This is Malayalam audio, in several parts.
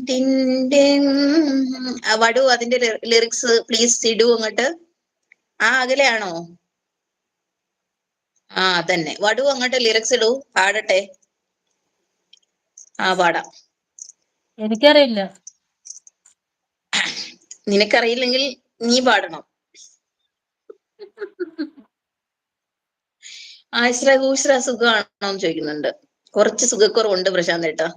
Tin tin. വടു അതിന്റെ ലിറിക്സ് പ്ലീസ് ഇടൂ അങ്ങോട്ട്. ആ അകലെയാണോ? ആ തന്നെ, വടു അങ്ങോട്ട് ലിറിക്സ് ഇടൂ, പാടട്ടെ. ആ പാടാം. എനിക്കറിയില്ല. നിനക്കറിയില്ലെങ്കിൽ നീ പാടണം. ആശ്ര കൂശ്ര സുഖമാണോന്ന് ചോദിക്കുന്നുണ്ട്. കുറച്ച് സുഖക്കുറവുണ്ട് പ്രശാന്ത് ഏട്ടാ.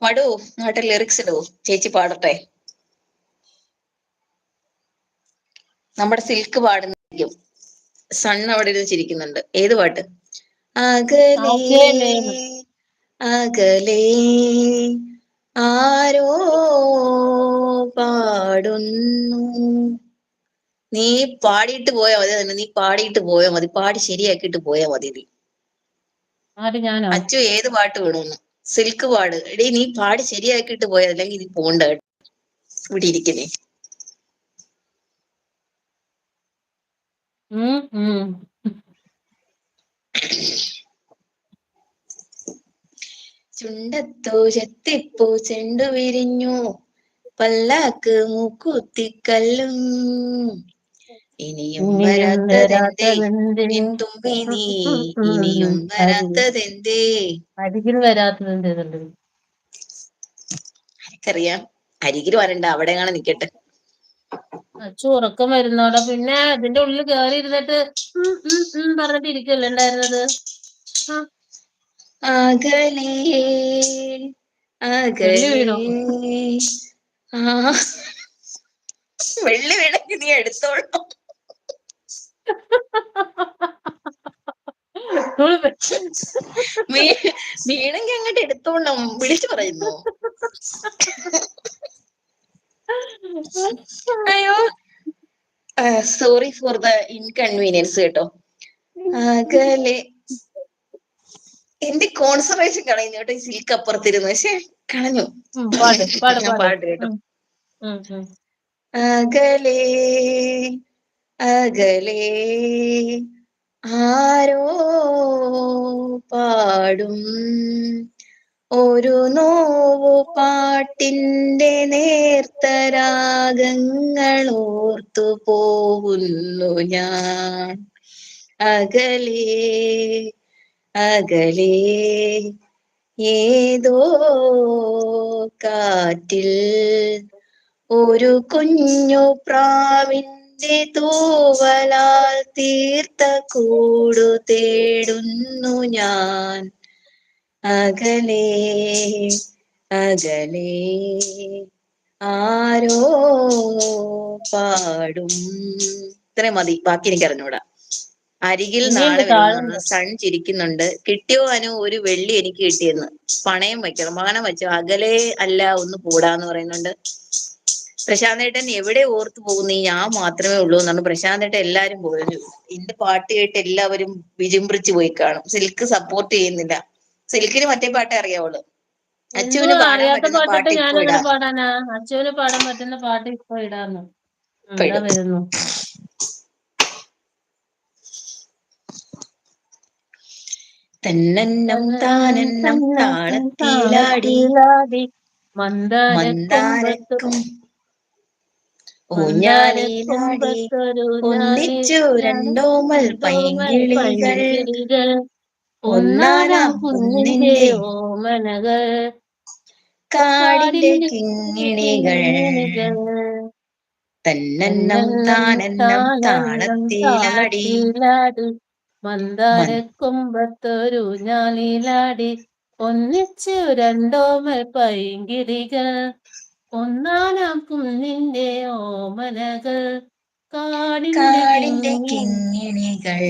വടു അങ്ങോട്ട് ലിറിക്സ് ഇടൂ, ചേച്ചി പാടട്ടെ. നമ്മുടെ സിൽക്ക് പാടുന്നതായിരിക്കും. സൺ അവിടെ ഇരുന്ന് ചിരിക്കുന്നുണ്ട്. ഏത് പാട്ട്? അകലേ അകലേ ആരോ പാടുന്നു. നീ പാടിയിട്ട് പോയാ മതി. തന്നെ നീ പാടിയിട്ട് പോയാ മതി. പാടി ശരിയാക്കിയിട്ട് പോയാ മതി. നീ അച്ചു ഏത് പാട്ട് വേണമെന്ന് സിൽക്ക് പാട്. എടീ നീ പാടി ശരിയാക്കിയിട്ട് പോയാ, അല്ലെങ്കിൽ നീ പോണ്ട ഇവിടെ ഇരിക്കുന്നേ. ചുണ്ടത്തോ ചെത്തിപ്പൂ ചെണ്ടു വിരിഞ്ഞു, പല്ലാക്ക് മൂക്കുത്തിക്കല്ലും, ഇനിയും വരാത്തതെന്തേ എൻ തുമ്പി നീ, ഇനിയും വരാത്തതെന്തേ. അരികിൽ വരാത്തതെന്തേതുണ്ട്? എനിക്കറിയാം. അരികിൽ വരണ്ട, അവിടെ കാണാൻ നിക്കട്ടെ. അച്ചു ഉറക്കം വരുന്നോടാ. പിന്നെ അതിന്റെ ഉള്ളിൽ കയറി ഇരുന്നിട്ട് പറഞ്ഞിട്ട് ഇരിക്കല്ലേ ഉണ്ടായിരുന്നത്. അകലേ വെള്ളി അകലേ. വീണോ? ആ വെള്ളി വീണെങ്കിൽ നീ എടുത്തോളൂ. വീണെങ്കിൽ അങ്ങോട്ട് എടുത്തോണം. വിളിച്ചു പറയുന്നു. അയ്യോ, സോറി ഫോർ ദ ഇൻകൺവീനിയൻസ് കേട്ടോ. അകലെ എന്റെ കോൺസെൻട്രേഷൻ കളയുന്നു കേട്ടോ. ഈ സിൽക്ക് അപ്പുറത്തിരുന്നു. പക്ഷെ കളഞ്ഞു. ഞാൻ പാട്ട് കേട്ടോ. അകലേ അകലേ ആരോ പാടും ഒരു നോവു പാട്ടിന്റെ നേർത്തരാഗങ്ങൾ ഓർത്തു പോകുന്നു ഞാൻ. അകലേ അകലേ ഏതോ കാറ്റിൽ ഒരു കുഞ്ഞു പ്രാവിന്റെ തൂവലാൽ തീർത്ത കൂടു തേടുന്നു ഞാൻ. അകലേ അകലേ ആരോ പാടും. ഇത്രയും മതി, ബാക്കി എനിക്ക് അറിഞ്ഞൂടാ. അരികിൽ ഇനിയുണ്ട് നാളെ വരുമെന്ന് താഴെ. പറഞ്ഞു. സൺ ചിരിക്കുന്നുണ്ട്. കിട്ടിയോ അനു? ഒരു വെള്ളി എനിക്ക് കിട്ടിയെന്ന്. പണയം വെക്കണം. പണയം വെച്ചോ. അകലെ അല്ല, ഒന്ന് കൂടാന്ന് പറയുന്നുണ്ട്. പ്രശാന്ത് ഏട്ടൻ എവിടെ ഓർത്തു പോകുന്നു, ഞാൻ മാത്രമേ ഉള്ളൂ എന്നാണ്. പ്രശാന്ത് ഏട്ടൻ എല്ലാരും പോയിരുന്നു. എന്റെ പാട്ട് കേട്ട് എല്ലാവരും വിജൃംഭിച്ചു പോയി കാണും. സിൽക്ക് സപ്പോർട്ട് ചെയ്യുന്നില്ല. സിൽക്കിന് മറ്റേ പാട്ടേ അറിയാവുള്ളൂ. അച്ചുവിന് എന്തുവാ പാടാൻ അറിയാത്ത പറ്റുന്ന പാട്ടിട്ട് പാട്ട് ഞാൻ ഇപ്പൊ എങ്ങനെ ഇടാം. പാടാനാ? അച്ചുവിന് പാടാൻ പറ്റുന്ന പാട്ട് ഇപ്പൊ ഇടാന്ന്. ഇപ്പൊ ഇതാ ഇടും. വരുന്നു. തന്നന്നം താനന്നം താളത്തിലാടി മന്ദാരക്കൊമ്പത്ത് മന്ദാരക്കും ഊഞ്ഞാലിലാടി മന്ദാരക്കൊമ്പത്തൊരു ഒന്നിച്ചു രണ്ടോമൽ പൈങ്കിളികൾ പൈങ്കിളികൾ ഒന്നാനാം ഒന്നാനാം കുഞ്ഞിന്റെ കുന്നിന്റെ ഓമനകൾ കാടിന്റെ കാടിന്റെ കിങ്ങിണികൾ. കിങ്ങിണികൾ തന്നന്നം തന്നന്നം താനന്നം താനന്നം താളത്തിലാടി താളത്തിലാടി മൻ മന്ദാരക്കൊമ്പത്തൊരു ഞാലിലാടി ഒന്നിച്ചു രണ്ടോമൽ പൈങ്കിളികൾ ഒന്നാനാം കുന്നിന്റെ ഓമനകൾ കാടിന്റെ കിങ്ങിണികൾ.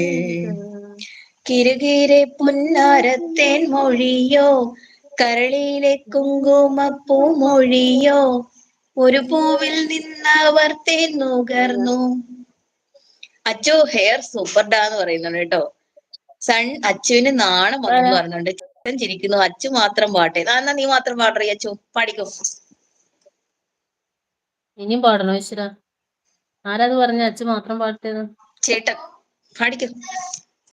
കിരുകിരെ പുന്നാരത്തേൻ മൊഴിയോ, കരളിലെ കുങ്കുമപ്പൂ മൊഴിയോ, ഒരു പൂവിൽ നിന്നവർ തേൻ നുകർന്നു. അച്ചു ഹെയർ സൂപ്പർഡാന്ന് പറയുന്നുണ്ട് കേട്ടോ. സൺ അച്ചുവിന് നാണം വന്നു പറയുന്നുണ്ട്. ചേട്ടൻ ചിരിക്കുന്നു. അച്ചു മാത്രം പാട്ടെ. എന്നാ നീ മാത്രം പാടറി അച്ചു, പാടിക്കോ. ഇനിയും പാടണോ ഈശ്വര? ആരാത് പറഞ്ഞ അച്ഛൻ മാത്രം പാട്ടേന്ന്? ചേട്ടൻ പാടിക്കോ.